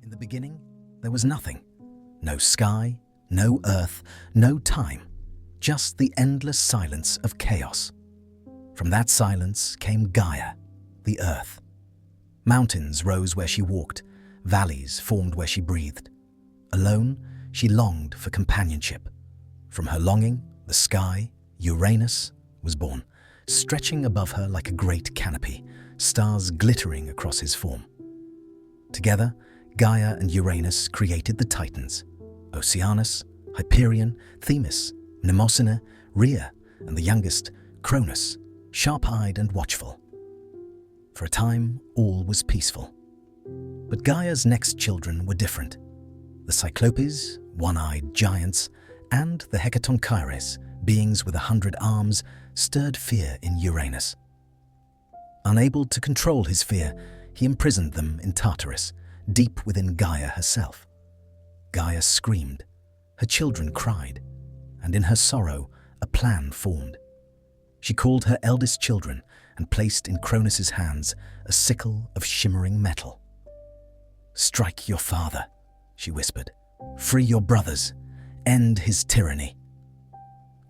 In the beginning, there was nothing. No sky, no earth, no time, just the endless silence of chaos. From that silence came Gaia, the earth. Mountains rose where she walked, valleys formed where she breathed. Alone, she longed for companionship. From her longing, the sky, Uranus, was born, stretching above her like a great canopy, stars glittering across his form. Together, Gaia and Uranus created the Titans: Oceanus, Hyperion, Themis, Mnemosyne, Rhea, and the youngest, Cronus, sharp-eyed and watchful. For a time, all was peaceful. But Gaia's next children were different. The Cyclopes, one-eyed giants, and the Hecatonchires, beings with 100 arms, stirred fear in Uranus. Unable to control his fear, he imprisoned them in Tartarus, deep within Gaia herself. Gaia screamed, her children cried, and in her sorrow, a plan formed. She called her eldest children and placed in Cronus's hands a sickle of shimmering metal. "Strike your father," she whispered. "Free your brothers. End his tyranny."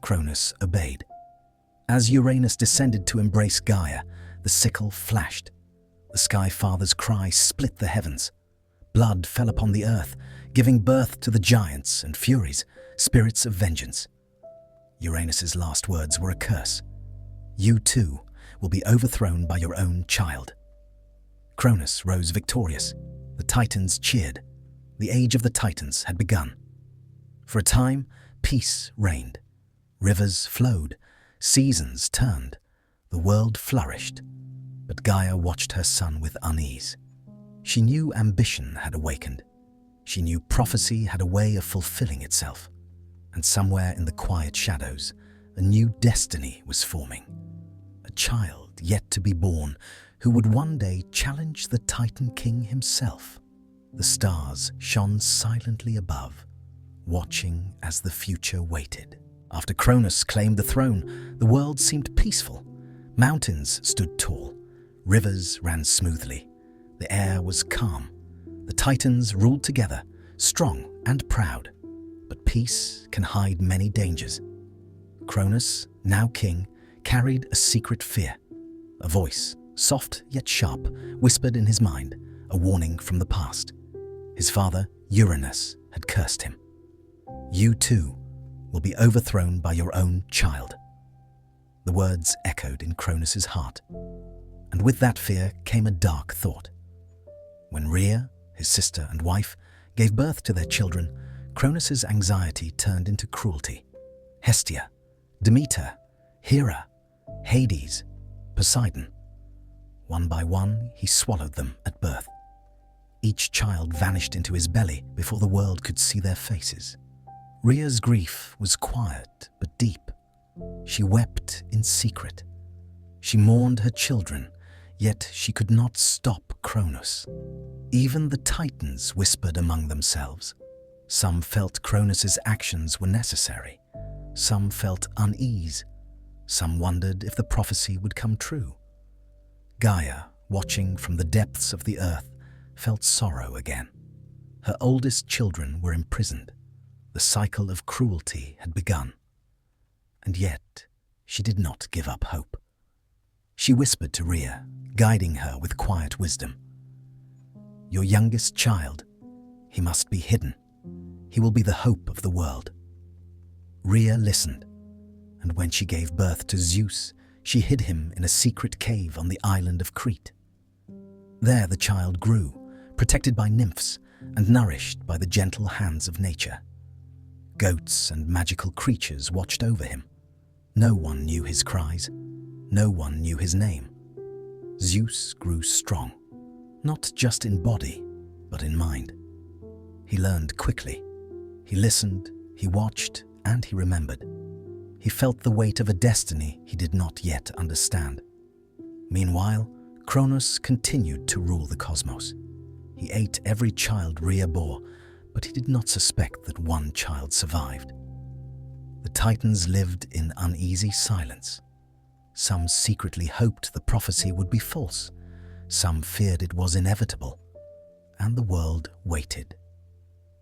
Cronus obeyed. As Uranus descended to embrace Gaia, the sickle flashed. The Sky Father's cry split the heavens. Blood fell upon the earth, giving birth to the giants and furies, spirits of vengeance. Uranus's last words were a curse. "You too will be overthrown by your own child." Cronus rose victorious. The Titans cheered. The age of the Titans had begun. For a time, peace reigned. Rivers flowed, seasons turned, the world flourished. But Gaia watched her son with unease. She knew ambition had awakened. She knew prophecy had a way of fulfilling itself. And somewhere in the quiet shadows, a new destiny was forming. A child yet to be born who would one day challenge the Titan King himself. The stars shone silently above, watching as the future waited. After Cronus claimed the throne, the world seemed peaceful. Mountains stood tall, rivers ran smoothly. The air was calm. The Titans ruled together, strong and proud. But peace can hide many dangers. Cronus, now king, carried a secret fear. A voice, soft yet sharp, whispered in his mind, a warning from the past. His father, Uranus, had cursed him. "You too will be overthrown by your own child." The words echoed in Cronus's heart. And with that fear came a dark thought. When Rhea, his sister and wife, gave birth to their children, Cronus's anxiety turned into cruelty. Hestia, Demeter, Hera, Hades, Poseidon. One by one, he swallowed them at birth. Each child vanished into his belly before the world could see their faces. Rhea's grief was quiet but deep. She wept in secret. She mourned her children, yet she could not stop Cronus. Even the Titans whispered among themselves. Some felt Cronus's actions were necessary. Some felt unease. Some wondered if the prophecy would come true. Gaia, watching from the depths of the earth, felt sorrow again. Her oldest children were imprisoned. The cycle of cruelty had begun. And yet, she did not give up hope. She whispered to Rhea, guiding her with quiet wisdom. "Your youngest child, he must be hidden. He will be the hope of the world." Rhea listened, and when she gave birth to Zeus, she hid him in a secret cave on the island of Crete. There the child grew, protected by nymphs and nourished by the gentle hands of nature. Goats and magical creatures watched over him. No one knew his cries. No one knew his name. Zeus grew strong, not just in body, but in mind. He learned quickly. He listened, he watched, and he remembered. He felt the weight of a destiny he did not yet understand. Meanwhile, Cronus continued to rule the cosmos. He ate every child Rhea bore, but he did not suspect that one child survived. The Titans lived in uneasy silence. Some secretly hoped the prophecy would be false. Some feared it was inevitable, and the world waited.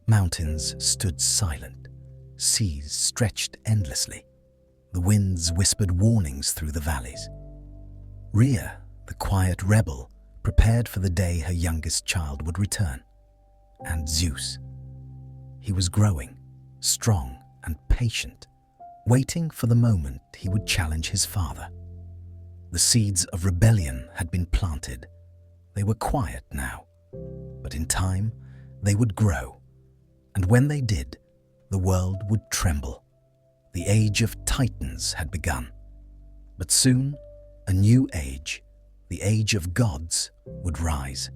Mountains stood silent, seas stretched endlessly. The winds whispered warnings through the valleys. Rhea, the quiet rebel, prepared for the day her youngest child would return. And Zeus. He was growing, strong and patient, waiting for the moment he would challenge his father. The seeds of rebellion had been planted. They were quiet now, but in time they would grow. And when they did, the world would tremble. The age of Titans had begun. But soon, a new age, the age of gods, would rise.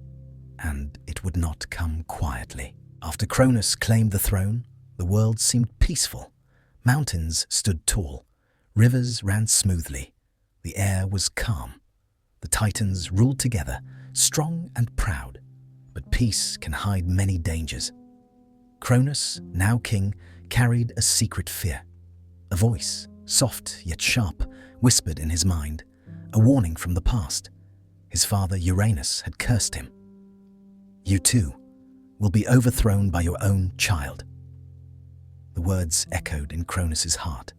And it would not come quietly. After Cronus claimed the throne, the world seemed peaceful. Mountains stood tall. Rivers ran smoothly. The air was calm. The Titans ruled together, strong and proud. But peace can hide many dangers. Cronus, now king, carried a secret fear. A voice, soft yet sharp, whispered in his mind, a warning from the past. His father Uranus had cursed him. You too will be overthrown by your own child. The words echoed in Cronus's heart,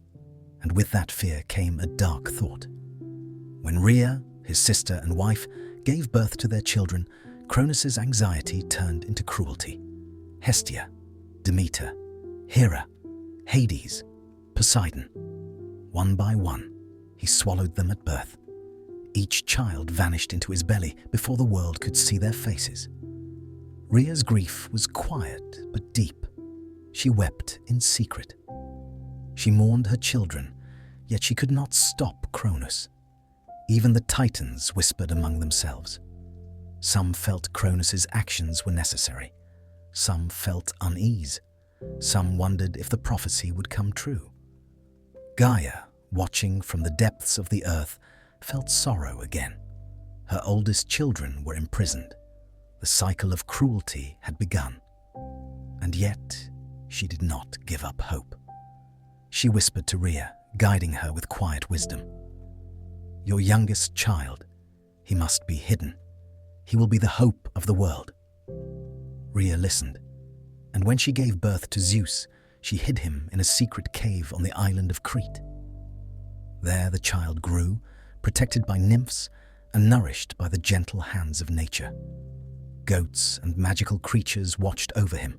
and with that fear came a dark thought. When Rhea, his sister and wife, gave birth to their children, Cronus's anxiety turned into cruelty. Hestia, Demeter, Hera, Hades, Poseidon. One by one, he swallowed them at birth. Each child vanished into his belly before the world could see their faces. Rhea's grief was quiet but deep. She wept in secret. She mourned her children, yet she could not stop Cronus. Even the Titans whispered among themselves. Some felt Cronus's actions were necessary. Some felt unease. Some wondered if the prophecy would come true. Gaia, watching from the depths of the earth, felt sorrow again. Her oldest children were imprisoned. The cycle of cruelty had begun. And yet, she did not give up hope. She whispered to Rhea, guiding her with quiet wisdom. Your youngest child, he must be hidden. He will be the hope of the world. Rhea listened, and when she gave birth to Zeus, she hid him in a secret cave on the island of Crete. There the child grew, protected by nymphs and nourished by the gentle hands of nature. Goats and magical creatures watched over him.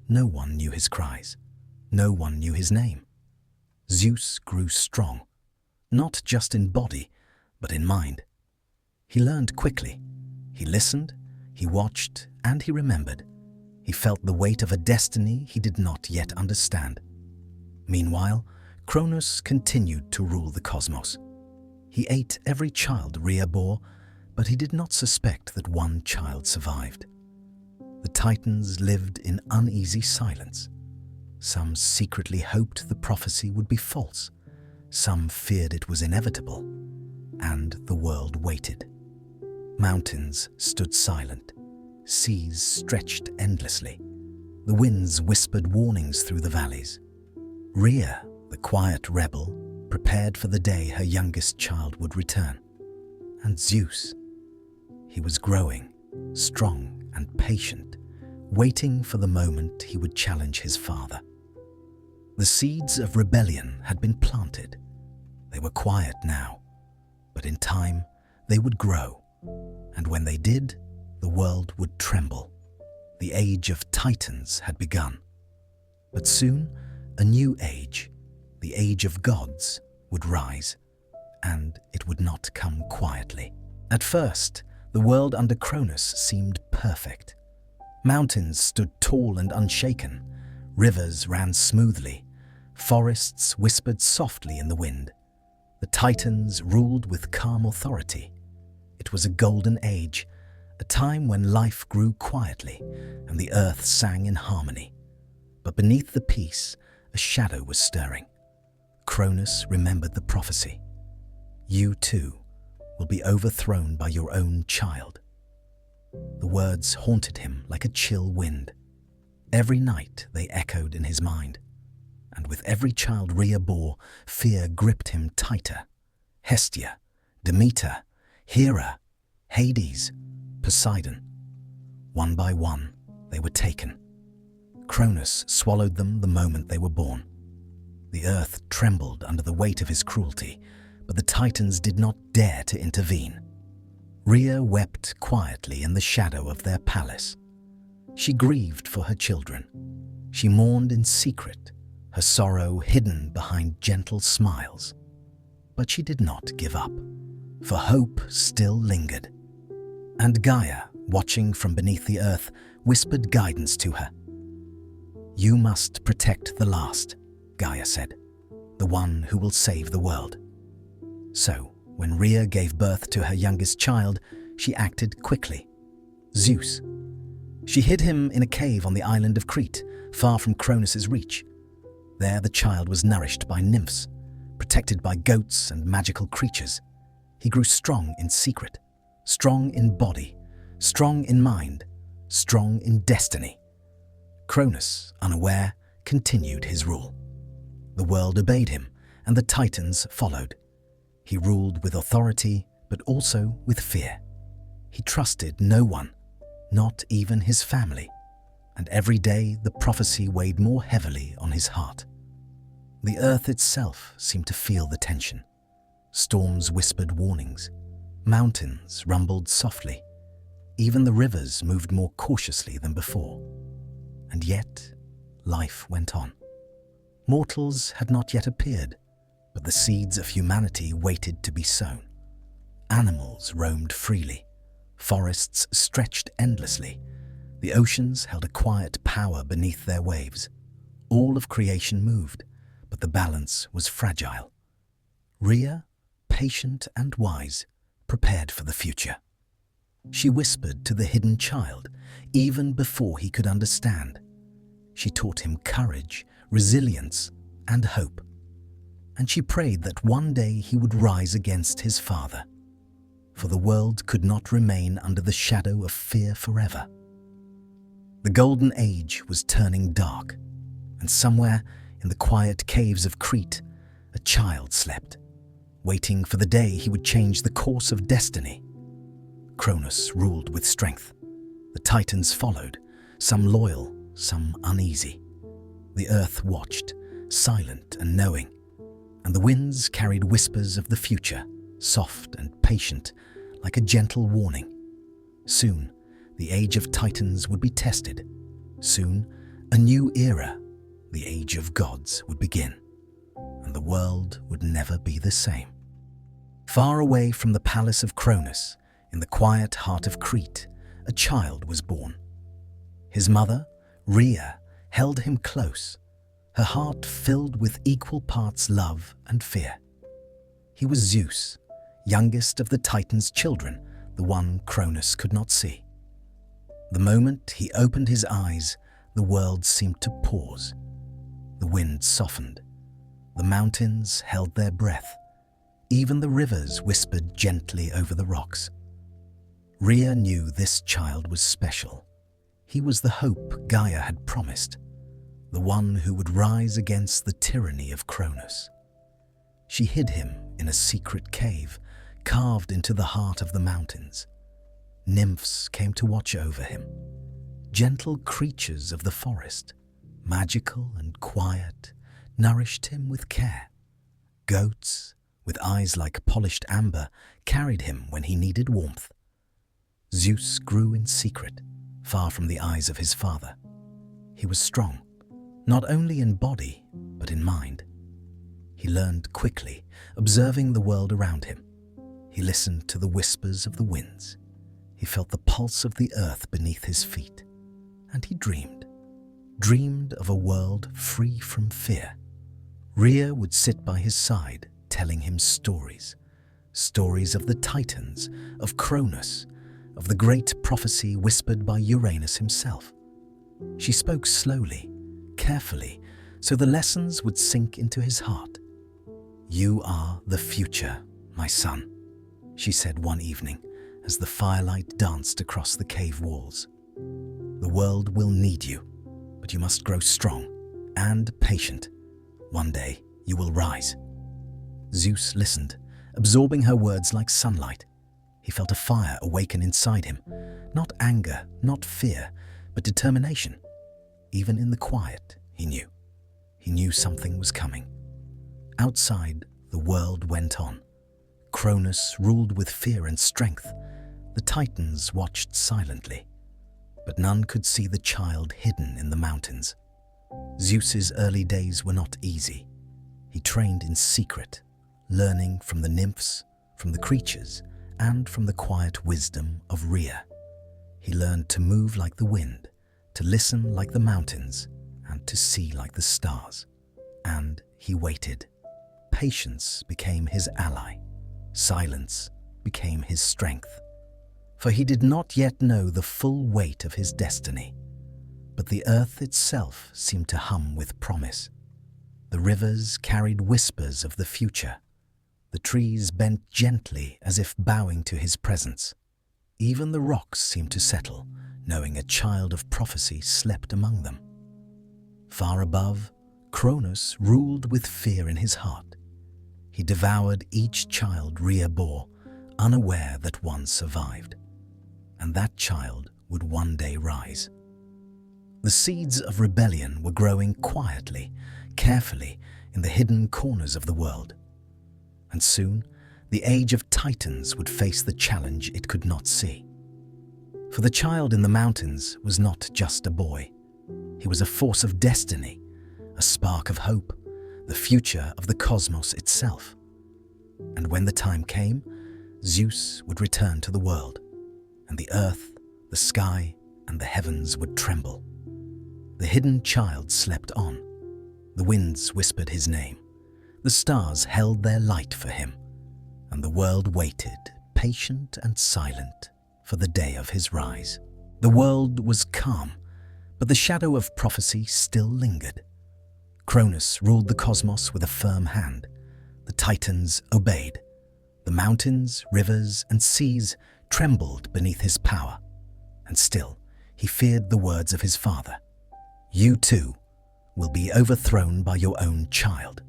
No one knew his cries. No one knew his name. Zeus grew strong, not just in body, but in mind. He learned quickly. He listened, he watched, and he remembered. He felt the weight of a destiny he did not yet understand. Meanwhile, Cronus continued to rule the cosmos. He ate every child Rhea bore, but he did not suspect that one child survived. The Titans lived in uneasy silence. Some secretly hoped the prophecy would be false. Some feared it was inevitable. And the world waited. Mountains stood silent. Seas stretched endlessly. The winds whispered warnings through the valleys. Rhea, the quiet rebel, prepared for the day her youngest child would return. And Zeus. He was growing, strong and patient, waiting for the moment he would challenge his father. The seeds of rebellion had been planted. They were quiet now, but in time they would grow, and when they did, the world would tremble. The age of Titans had begun. But soon, a new age, the age of gods, would rise, and it would not come quietly. At first, the world under Cronus seemed perfect. Mountains stood tall and unshaken. Rivers ran smoothly. Forests whispered softly in the wind. The Titans ruled with calm authority. It was a golden age, a time when life grew quietly and the earth sang in harmony. But beneath the peace, a shadow was stirring. Cronus remembered the prophecy. You too will be overthrown by your own child. The words haunted him like a chill wind. Every night they echoed in his mind. And with every child Rhea bore, fear gripped him tighter. Hestia, Demeter, Hera, Hades, Poseidon. One by one, they were taken. Cronus swallowed them the moment they were born. The earth trembled under the weight of his cruelty, but the Titans did not dare to intervene. Rhea wept quietly in the shadow of their palace. She grieved for her children. She mourned in secret, her sorrow hidden behind gentle smiles. But she did not give up, for hope still lingered. And Gaia, watching from beneath the earth, whispered guidance to her. "You must protect the last," Gaia said, "the one who will save the world." So, when Rhea gave birth to her youngest child, she acted quickly. Zeus. She hid him in a cave on the island of Crete, far from Cronus's reach. There the child was nourished by nymphs, protected by goats and magical creatures. He grew strong in secret, strong in body, strong in mind, strong in destiny. Cronus, unaware, continued his rule. The world obeyed him, and the Titans followed. He ruled with authority, but also with fear. He trusted no one, not even his family, and every day the prophecy weighed more heavily on his heart. The earth itself seemed to feel the tension. Storms whispered warnings. Mountains rumbled softly. Even the rivers moved more cautiously than before. And yet, life went on. Mortals had not yet appeared, but the seeds of humanity waited to be sown. Animals roamed freely. Forests stretched endlessly. The oceans held a quiet power beneath their waves. All of creation moved, but the balance was fragile. Rhea, patient and wise, prepared for the future. She whispered to the hidden child, even before he could understand. She taught him courage, resilience, and hope. And she prayed that one day he would rise against his father. For the world could not remain under the shadow of fear forever. The Golden Age was turning dark, and somewhere in the quiet caves of Crete, a child slept, waiting for the day he would change the course of destiny. Cronus ruled with strength. The Titans followed, some loyal, some uneasy. The earth watched, silent and knowing, and the winds carried whispers of the future, soft and patient, like a gentle warning. Soon, the age of Titans would be tested. Soon, a new era, the age of gods, would begin, and the world would never be the same. Far away from the palace of Cronus, in the quiet heart of Crete, a child was born. His mother, Rhea, held him close, her heart filled with equal parts love and fear. He was Zeus, youngest of the Titans' children, the one Cronus could not see. The moment he opened his eyes, the world seemed to pause. The wind softened. The mountains held their breath. Even the rivers whispered gently over the rocks. Rhea knew this child was special. He was the hope Gaia had promised, the one who would rise against the tyranny of Cronus. She hid him in a secret cave, carved into the heart of the mountains. Nymphs came to watch over him, gentle creatures of the forest, magical and quiet, nourished him with care. Goats, with eyes like polished amber, carried him when he needed warmth. Zeus grew in secret, far from the eyes of his father. He was strong, not only in body, but in mind. He learned quickly, observing the world around him. He listened to the whispers of the winds. He felt the pulse of the earth beneath his feet. And he dreamed of a world free from fear. Rhea would sit by his side, telling him stories of the Titans, of Cronus, of the great prophecy whispered by Uranus himself. She spoke slowly, carefully, so the lessons would sink into his heart. "You are the future, my son," she said one evening as the firelight danced across the cave walls. "The world will need you, but you must grow strong and patient. One day you will rise." Zeus listened, absorbing her words like sunlight. He He felt a fire awaken inside him. Not anger, not fear, but determination. Even in the quiet, he knew. He knew something was coming. Outside, the world went on. Cronus ruled with fear and strength. The Titans watched silently. But none could see the child hidden in the mountains. Zeus's early days were not easy. He trained in secret, learning from the nymphs, from the creatures, and from the quiet wisdom of Rhea. He learned to move like the wind, to listen like the mountains, and to see like the stars. And he waited. Patience became his ally. Silence became his strength. For he did not yet know the full weight of his destiny. But the earth itself seemed to hum with promise. The rivers carried whispers of the future. The trees bent gently as if bowing to his presence. Even the rocks seemed to settle, knowing a child of prophecy slept among them. Far above, Cronus ruled with fear in his heart. He devoured each child Rhea bore, unaware that one survived. And that child would one day rise. The seeds of rebellion were growing quietly, carefully, in the hidden corners of the world. And soon, the age of Titans would face the challenge it could not see. For the child in the mountains was not just a boy. He was a force of destiny, a spark of hope, the future of the cosmos itself. And when the time came, Zeus would return to the world, and the earth, the sky, and the heavens would tremble. The hidden child slept on. The winds whispered his name. The stars held their light for him, and the world waited, patient and silent, for the day of his rise. The world was calm, but the shadow of prophecy still lingered. Cronus ruled the cosmos with a firm hand. The Titans obeyed. The mountains, rivers, and seas trembled beneath his power. And still, he feared the words of his father. "You too will be overthrown by your own child."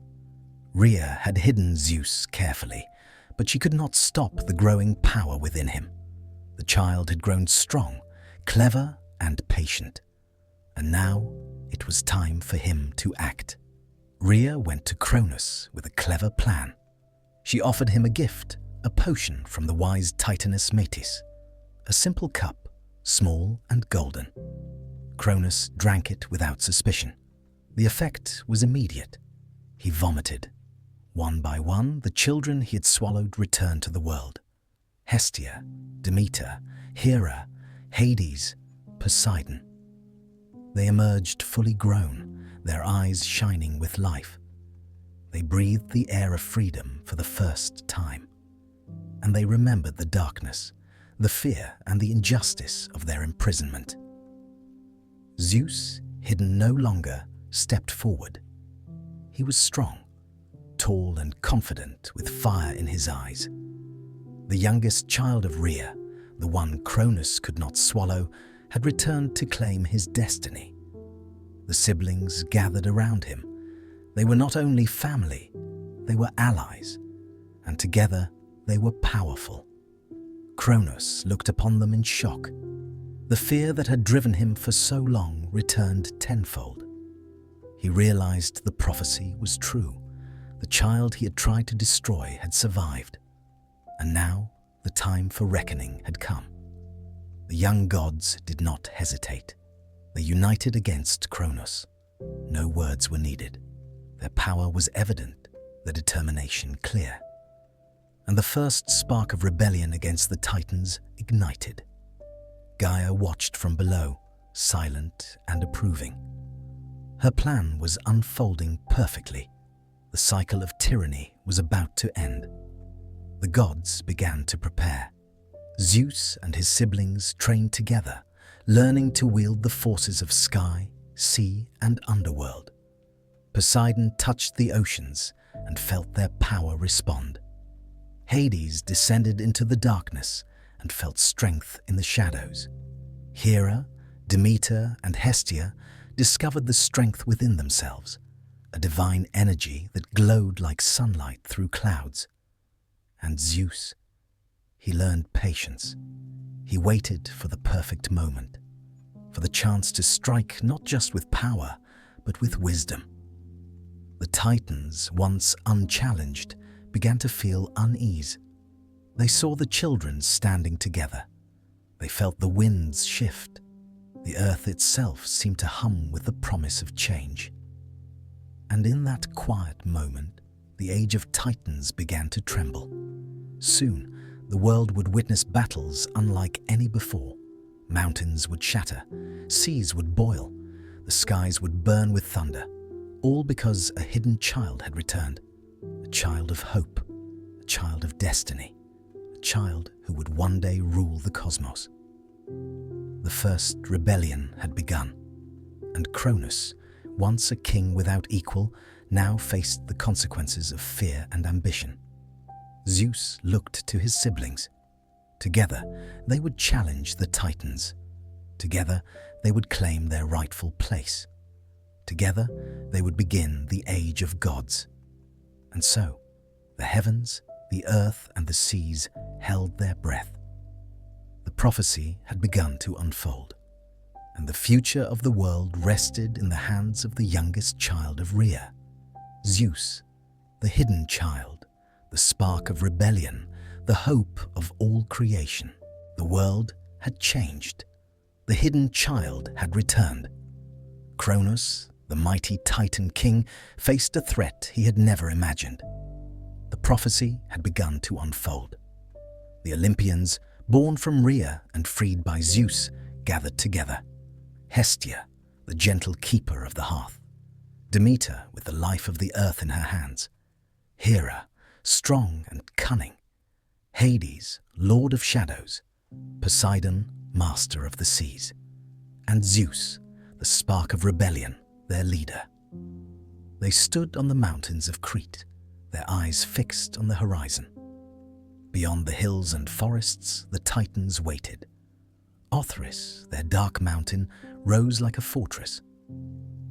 Rhea had hidden Zeus carefully, but she could not stop the growing power within him. The child had grown strong, clever, and patient. And now it was time for him to act. Rhea went to Cronus with a clever plan. She offered him a gift, a potion from the wise Titaness Metis. A simple cup, small and golden. Cronus drank it without suspicion. The effect was immediate. He vomited. One by one, the children he had swallowed returned to the world. Hestia, Demeter, Hera, Hades, Poseidon. They emerged fully grown, their eyes shining with life. They breathed the air of freedom for the first time. And they remembered the darkness, the fear and the injustice of their imprisonment. Zeus, hidden no longer, stepped forward. He was strong, tall and confident, with fire in his eyes. The youngest child of Rhea, the one Cronus could not swallow, had returned to claim his destiny. The siblings gathered around him. They were not only family, they were allies, and together they were powerful. Cronus looked upon them in shock. The fear that had driven him for so long returned tenfold. He realized the prophecy was true. The child he had tried to destroy had survived. And now the time for reckoning had come. The young gods did not hesitate. They united against Cronus. No words were needed. Their power was evident, their determination clear. And the first spark of rebellion against the Titans ignited. Gaia watched from below, silent and approving. Her plan was unfolding perfectly. The cycle of tyranny was about to end. The gods began to prepare. Zeus and his siblings trained together, learning to wield the forces of sky, sea, and underworld. Poseidon touched the oceans and felt their power respond. Hades descended into the darkness and felt strength in the shadows. Hera, Demeter, and Hestia discovered the strength within themselves, a divine energy that glowed like sunlight through clouds. And Zeus, He learned patience. He waited for the perfect moment, for the chance to strike not just with power, but with wisdom. The Titans, once unchallenged, began to feel unease. They saw the children standing together. They felt the winds shift. The earth itself seemed to hum with the promise of change. And in that quiet moment, the age of Titans began to tremble. Soon, the world would witness battles unlike any before. Mountains would shatter, seas would boil, the skies would burn with thunder, all because a hidden child had returned. A child of hope, a child of destiny, a child who would one day rule the cosmos. The first rebellion had begun, and Cronus, once a king without equal, now faced the consequences of fear and ambition. Zeus looked to his siblings. Together, they would challenge the Titans. Together, they would claim their rightful place. Together, they would begin the age of gods. And so, the heavens, the earth, and the seas held their breath. The prophecy had begun to unfold, and the future of the world rested in the hands of the youngest child of Rhea, Zeus, the hidden child, the spark of rebellion, the hope of all creation. The world had changed. The hidden child had returned. Cronus, the mighty Titan king, faced a threat he had never imagined. The prophecy had begun to unfold. The Olympians, born from Rhea and freed by Zeus, gathered together. Hestia, the gentle keeper of the hearth. Demeter, with the life of the earth in her hands. Hera, strong and cunning. Hades, lord of shadows. Poseidon, master of the seas. And Zeus, the spark of rebellion, their leader. They stood on the mountains of Crete, their eyes fixed on the horizon. Beyond the hills and forests, the Titans waited. Othrys, their dark mountain, rose like a fortress.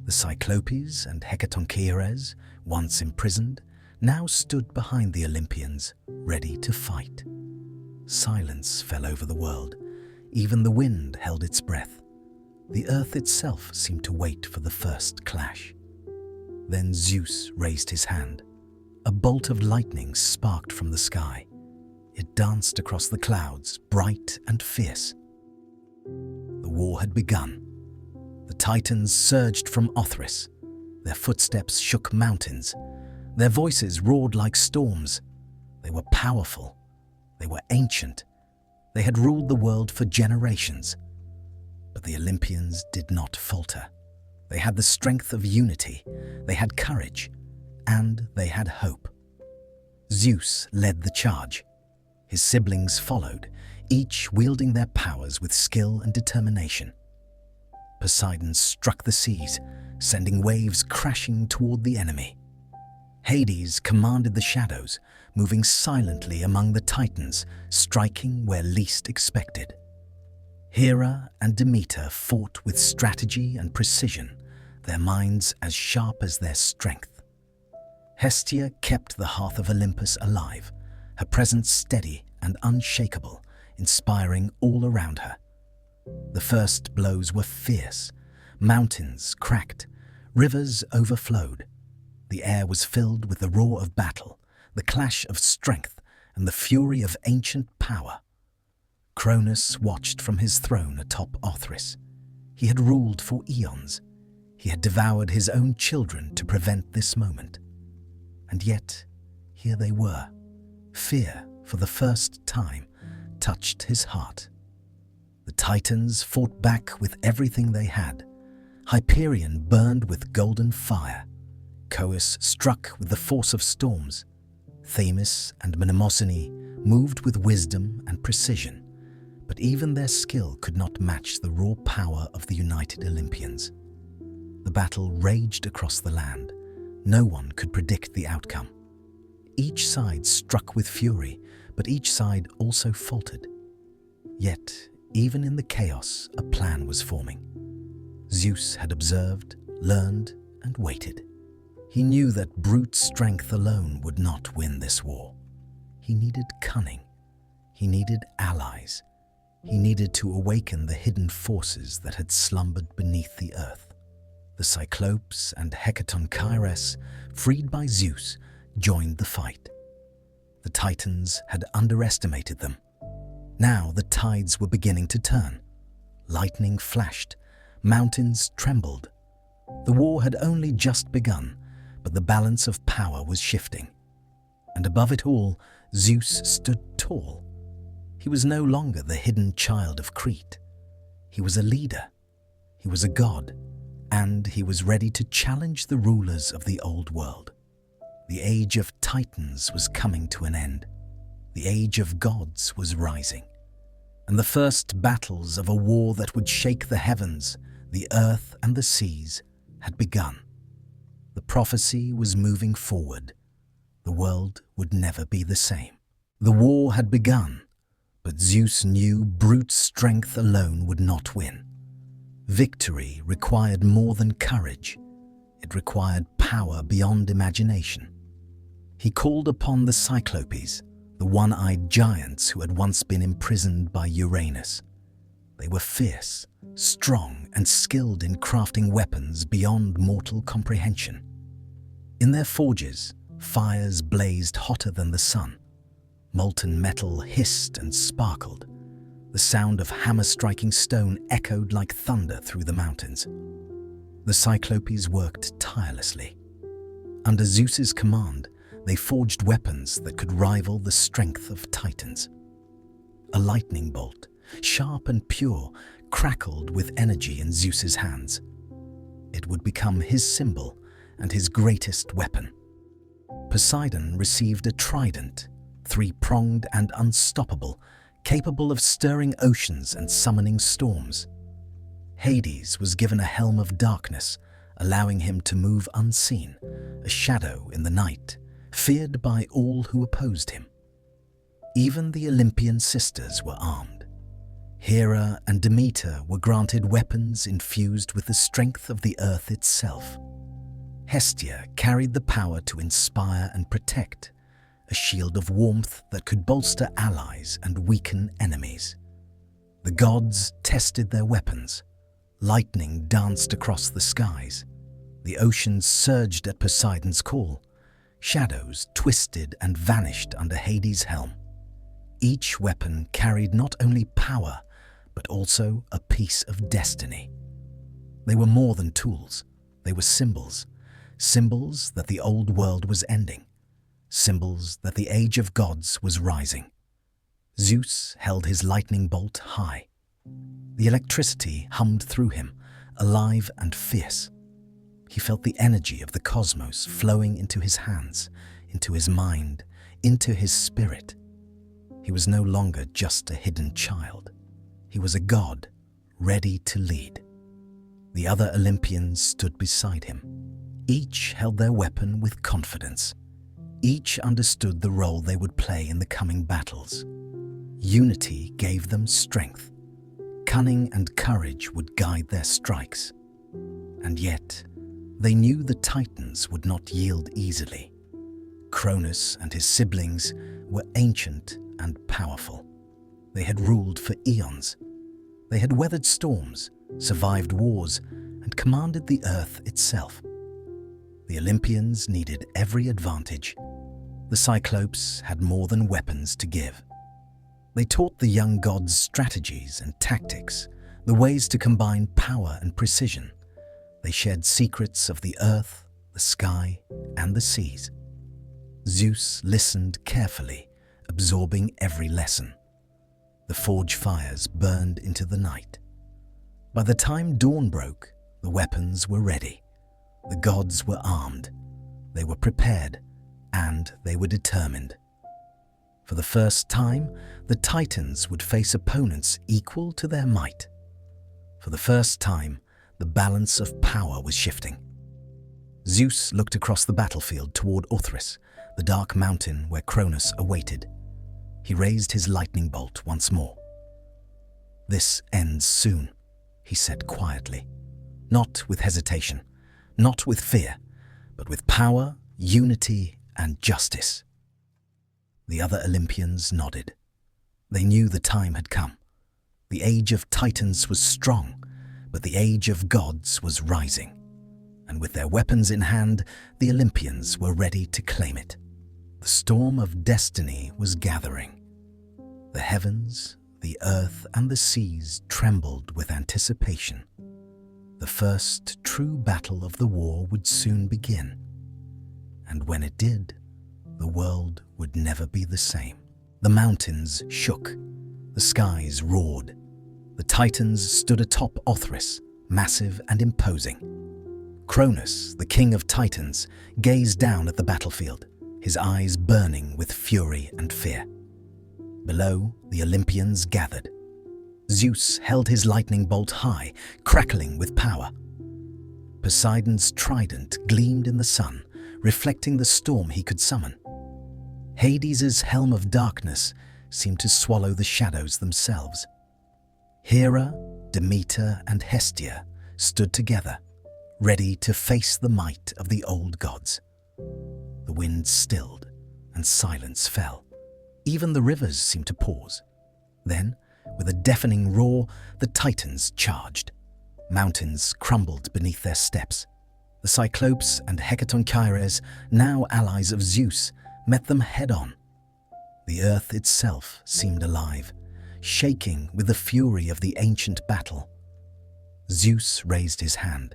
The Cyclopes and Hecatoncheires, once imprisoned, now stood behind the Olympians, ready to fight. Silence fell over the world. Even the wind held its breath. The earth itself seemed to wait for the first clash. Then Zeus raised his hand. A bolt of lightning sparked from the sky. It danced across the clouds, bright and fierce. The war had begun. The Titans surged from Othrys. Their footsteps shook mountains. Their voices roared like storms. They were powerful. They were ancient. They had ruled the world for generations. But the Olympians did not falter. They had the strength of unity. They had courage. And they had hope. Zeus led the charge. His siblings followed, each wielding their powers with skill and determination. Poseidon struck the seas, sending waves crashing toward the enemy. Hades commanded the shadows, moving silently among the Titans, striking where least expected. Hera and Demeter fought with strategy and precision, their minds as sharp as their strength. Hestia kept the hearth of Olympus alive, her presence steady and unshakable, inspiring all around her. The first blows were fierce. Mountains cracked, rivers overflowed. The air was filled with the roar of battle, the clash of strength, and the fury of ancient power. Cronus watched from his throne atop Othrys. He had ruled for eons. He had devoured his own children to prevent this moment. And yet, here they were. Fear, for the first time, touched his heart. The Titans fought back with everything they had. Hyperion burned with golden fire. Coeus struck with the force of storms. Themis and Mnemosyne moved with wisdom and precision, but even their skill could not match the raw power of the united Olympians. The battle raged across the land. No one could predict the outcome. Each side struck with fury, but each side also faltered. Yet, even in the chaos, a plan was forming. Zeus had observed, learned, and waited. He knew that brute strength alone would not win this war. He needed cunning. He needed allies. He needed to awaken the hidden forces that had slumbered beneath the earth. The Cyclopes and Hecatonchires, freed by Zeus, joined the fight. The Titans had underestimated them. Now the tides were beginning to turn. Lightning flashed, mountains trembled. The war had only just begun, but the balance of power was shifting. And above it all, Zeus stood tall. He was no longer the hidden child of Crete. He was a leader. He was a god. And he was ready to challenge the rulers of the old world. The age of Titans was coming to an end. The age of gods was rising. And the first battles of a war that would shake the heavens, the earth and the seas had begun. The prophecy was moving forward. The world would never be the same. The war had begun, but Zeus knew brute strength alone would not win. Victory required more than courage. It required power beyond imagination. He called upon the Cyclopes, the one-eyed giants who had once been imprisoned by Uranus. They were fierce, strong, and skilled in crafting weapons beyond mortal comprehension. In their forges, fires blazed hotter than the sun. Molten metal hissed and sparkled. The sound of hammer-striking stone echoed like thunder through the mountains. The Cyclopes worked tirelessly. Under Zeus's command, they forged weapons that could rival the strength of Titans. A lightning bolt, sharp and pure, crackled with energy in Zeus's hands. It would become his symbol and his greatest weapon. Poseidon received a trident, three-pronged and unstoppable, capable of stirring oceans and summoning storms. Hades was given a helm of darkness, allowing him to move unseen, a shadow in the night, feared by all who opposed him. Even the Olympian sisters were armed. Hera and Demeter were granted weapons infused with the strength of the earth itself. Hestia carried the power to inspire and protect, a shield of warmth that could bolster allies and weaken enemies. The gods tested their weapons. Lightning danced across the skies. The oceans surged at Poseidon's call. Shadows twisted and vanished under Hades' helm. Each weapon carried not only power, but also a piece of destiny. They were more than tools. They were symbols. Symbols that the old world was ending. Symbols that the age of gods was rising. Zeus held his lightning bolt high. The electricity hummed through him, alive and fierce. He felt the energy of the cosmos flowing into his hands, into his mind, into his spirit. He was no longer just a hidden child. He was a god, ready to lead. The other Olympians stood beside him. Each held their weapon with confidence. Each understood the role they would play in the coming battles. Unity gave them strength. Cunning and courage would guide their strikes. And yet, they knew the Titans would not yield easily. Cronus and his siblings were ancient and powerful. They had ruled for eons. They had weathered storms, survived wars, and commanded the earth itself. The Olympians needed every advantage. The Cyclopes had more than weapons to give. They taught the young gods strategies and tactics, the ways to combine power and precision. They shared secrets of the earth, the sky, and the seas. Zeus listened carefully, absorbing every lesson. The forge fires burned into the night. By the time dawn broke, the weapons were ready. The gods were armed. They were prepared, and they were determined. For the first time, the Titans would face opponents equal to their might. For the first time, the balance of power was shifting. Zeus looked across the battlefield toward Othrys, the dark mountain where Cronus awaited. He raised his lightning bolt once more. "This ends soon," he said quietly, not with hesitation, not with fear, but with power, unity, and justice. The other Olympians nodded. They knew the time had come. The age of titans was strong, but the age of gods was rising. And with their weapons in hand, the Olympians were ready to claim it. The storm of destiny was gathering. The heavens, the earth, and the seas trembled with anticipation. The first true battle of the war would soon begin. And when it did, the world would never be the same. The mountains shook. The skies roared. The titans stood atop Othrys, massive and imposing. Cronus, the king of titans, gazed down at the battlefield, his eyes burning with fury and fear. Below, the Olympians gathered. Zeus held his lightning bolt high, crackling with power. Poseidon's trident gleamed in the sun, reflecting the storm he could summon. Hades's helm of darkness seemed to swallow the shadows themselves. Hera, Demeter, and Hestia stood together, ready to face the might of the old gods. The wind stilled, and silence fell. Even the rivers seemed to pause. Then, with a deafening roar, the Titans charged. Mountains crumbled beneath their steps. The Cyclopes and Hecatoncheires, now allies of Zeus, met them head-on. The earth itself seemed alive, shaking with the fury of the ancient battle. Zeus raised his hand.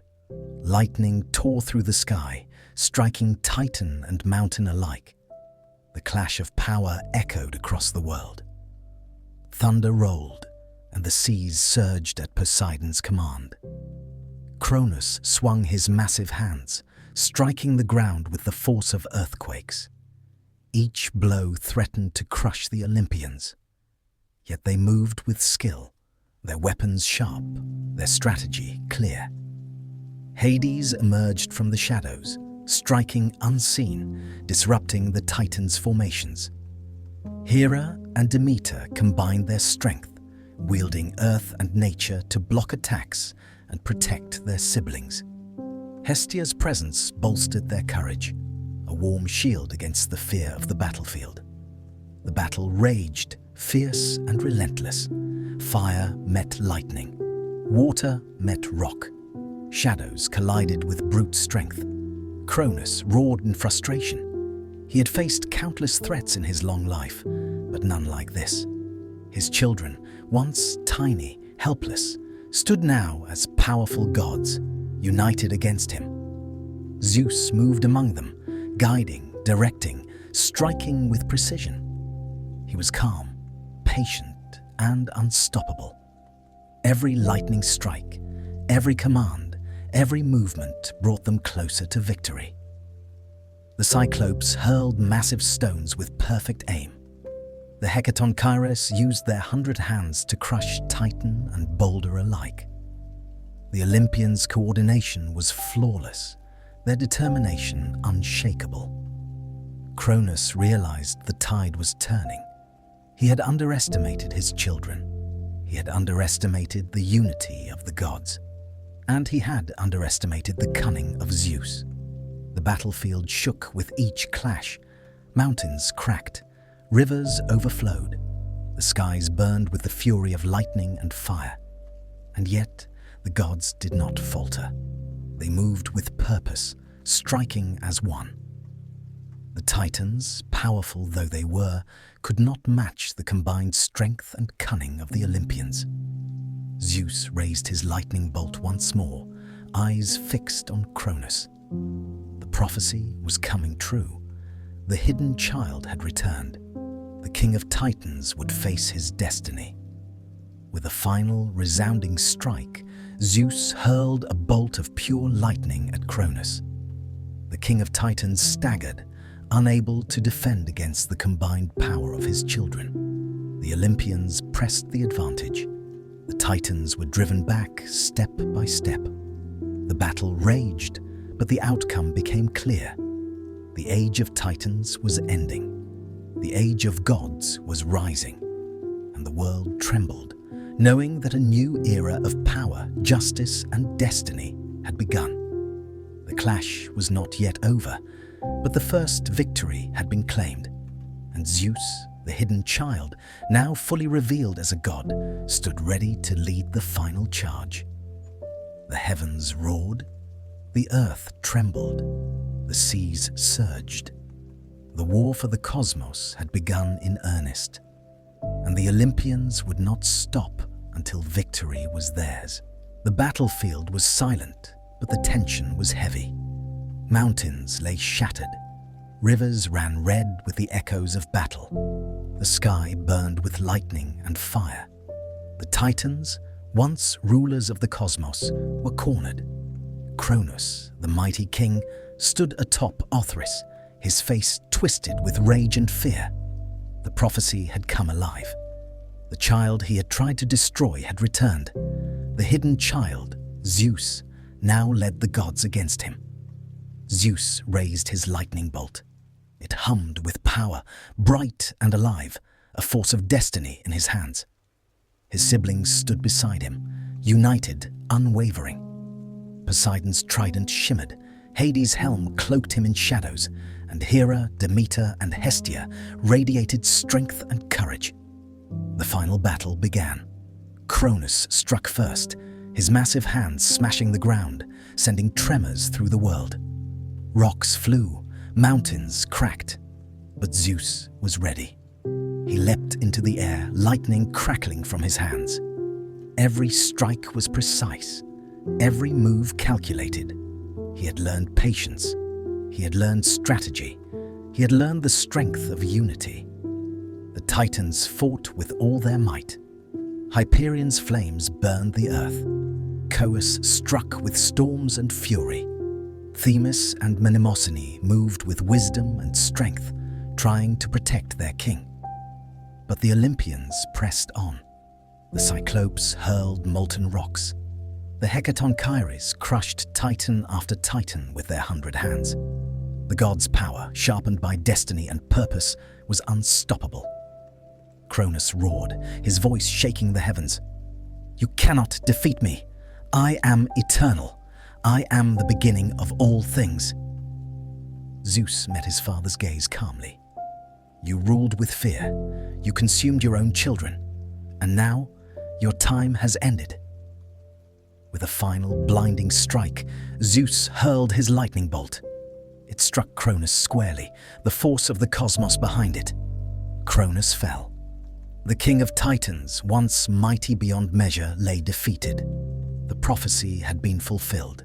Lightning tore through the sky, striking Titan and mountain alike. The clash of power echoed across the world. Thunder rolled, and the seas surged at Poseidon's command. Cronus swung his massive hands, striking the ground with the force of earthquakes. Each blow threatened to crush the Olympians. Yet they moved with skill, their weapons sharp, their strategy clear. Hades emerged from the shadows, striking unseen, disrupting the Titans' formations. Hera and Demeter combined their strength, wielding earth and nature to block attacks and protect their siblings. Hestia's presence bolstered their courage, a warm shield against the fear of the battlefield. The battle raged, fierce and relentless. Fire met lightning. Water met rock. Shadows collided with brute strength. Cronus roared in frustration. He had faced countless threats in his long life, but none like this. His children, once tiny, helpless, stood now as powerful gods, united against him. Zeus moved among them, guiding, directing, striking with precision. He was calm, patient, and unstoppable. Every lightning strike, every command, every movement brought them closer to victory. The Cyclopes hurled massive stones with perfect aim. The Hecatoncheires used their 100 hands to crush Titan and boulder alike. The Olympians' coordination was flawless, their determination unshakable. Cronus realized the tide was turning. He had underestimated his children. He had underestimated the unity of the gods. And he had underestimated the cunning of Zeus. The battlefield shook with each clash. Mountains cracked. Rivers overflowed. The skies burned with the fury of lightning and fire. And yet, the gods did not falter. They moved with purpose, striking as one. The Titans, powerful though they were, could not match the combined strength and cunning of the Olympians. Zeus raised his lightning bolt once more, eyes fixed on Cronus. The prophecy was coming true. The hidden child had returned. The king of Titans would face his destiny. With a final, resounding strike, Zeus hurled a bolt of pure lightning at Cronus. The king of Titans staggered, unable to defend against the combined power of his children. The Olympians pressed the advantage. The Titans were driven back step by step. The battle raged, but the outcome became clear. The age of Titans was ending. The age of gods was rising. And the world trembled, knowing that a new era of power, justice, and destiny had begun. The clash was not yet over, but the first victory had been claimed. And Zeus, the hidden child, now fully revealed as a god, stood ready to lead the final charge. The heavens roared, the earth trembled, the seas surged. The war for the cosmos had begun in earnest, and the Olympians would not stop until victory was theirs. The battlefield was silent, but the tension was heavy. Mountains lay shattered. Rivers ran red with the echoes of battle. The sky burned with lightning and fire. The Titans, once rulers of the cosmos, were cornered. Cronus, the mighty king, stood atop Othris, his face twisted with rage and fear. The prophecy had come alive. The child he had tried to destroy had returned. The hidden child, Zeus, now led the gods against him. Zeus raised his lightning bolt. It hummed with power, bright and alive, a force of destiny in his hands. His siblings stood beside him, united, unwavering. Poseidon's trident shimmered, Hades' helm cloaked him in shadows, and Hera, Demeter, and Hestia radiated strength and courage. The final battle began. Cronus struck first, his massive hands smashing the ground, sending tremors through the world. Rocks flew, mountains cracked, but Zeus was ready. He leapt into the air, lightning crackling from his hands. Every strike was precise, every move calculated. He had learned patience, he had learned strategy, he had learned the strength of unity. The Titans fought with all their might. Hyperion's flames burned the earth. Coeus struck with storms and fury. Themis and Mnemosyne moved with wisdom and strength, trying to protect their king. But the Olympians pressed on. The Cyclopes hurled molten rocks. The Hecatonchires crushed titan after titan with their 100 hands. The gods' power, sharpened by destiny and purpose, was unstoppable. Cronus roared, his voice shaking the heavens. "You cannot defeat me. I am eternal. I am the beginning of all things." Zeus met his father's gaze calmly. "You ruled with fear. You consumed your own children. And now, your time has ended." With a final blinding strike, Zeus hurled his lightning bolt. It struck Cronus squarely, the force of the cosmos behind it. Cronus fell. The king of Titans, once mighty beyond measure, lay defeated. The prophecy had been fulfilled.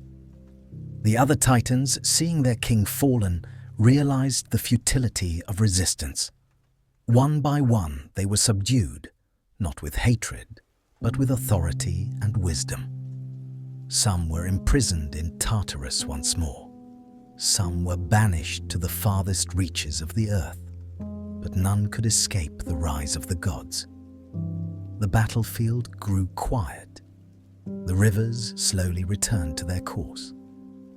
The other Titans, seeing their king fallen, realized the futility of resistance. One by one, they were subdued, not with hatred, but with authority and wisdom. Some were imprisoned in Tartarus once more. Some were banished to the farthest reaches of the earth, but none could escape the rise of the gods. The battlefield grew quiet. The rivers slowly returned to their course.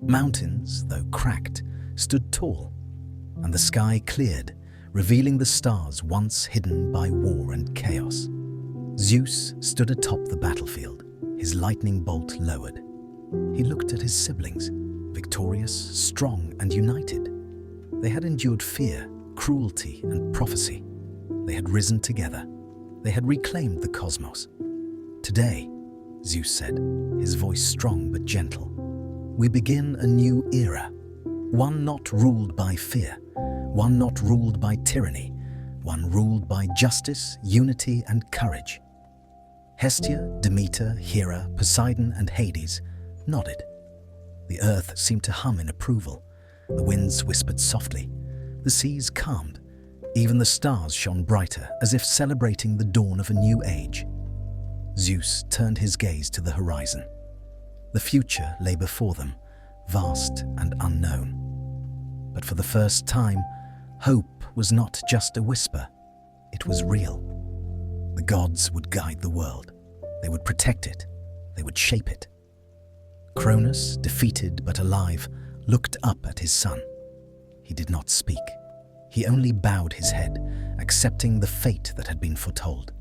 Mountains, though cracked, stood tall, and the sky cleared, revealing the stars once hidden by war and chaos. Zeus stood atop the battlefield, his lightning bolt lowered. He looked at his siblings, victorious, strong, and united. They had endured fear, cruelty, and prophecy. They had risen together. They had reclaimed the cosmos. "Today," Zeus said, his voice strong but gentle, "we begin a new era, one not ruled by fear, one not ruled by tyranny, one ruled by justice, unity, and courage." Hestia, Demeter, Hera, Poseidon, and Hades nodded. The earth seemed to hum in approval. The winds whispered softly. The seas calmed. Even the stars shone brighter, as if celebrating the dawn of a new age. Zeus turned his gaze to the horizon. The future lay before them, vast and unknown. But for the first time, hope was not just a whisper. It was real. The gods would guide the world. They would protect it. They would shape it. Cronus, defeated but alive, looked up at his son. He did not speak. He only bowed his head, accepting the fate that had been foretold.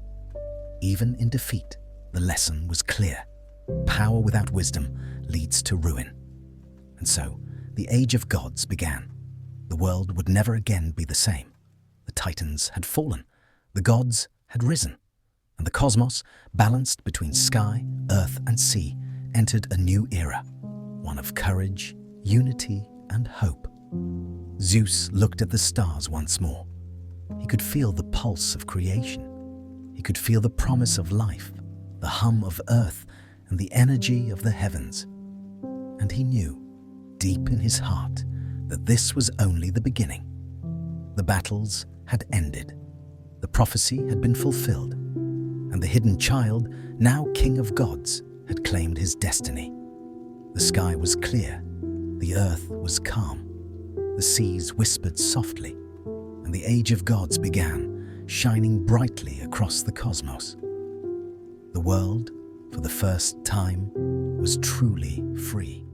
Even in defeat, the lesson was clear. Power without wisdom leads to ruin. And so, the Age of Gods began. The world would never again be the same. The Titans had fallen, The gods had risen, and the cosmos, balanced between sky, earth, and sea, entered a new era, one of courage, unity, and hope. Zeus looked at the stars once more. He could feel the pulse of creation. He could feel the promise of life, the hum of earth, and the energy of the heavens. And he knew, deep in his heart, that this was only the beginning. The battles had ended. The prophecy had been fulfilled, and the hidden child, now king of gods, had claimed his destiny. The sky was clear, the earth was calm, the seas whispered softly, and the age of gods began, shining brightly across the cosmos. The world, for the first time, was truly free.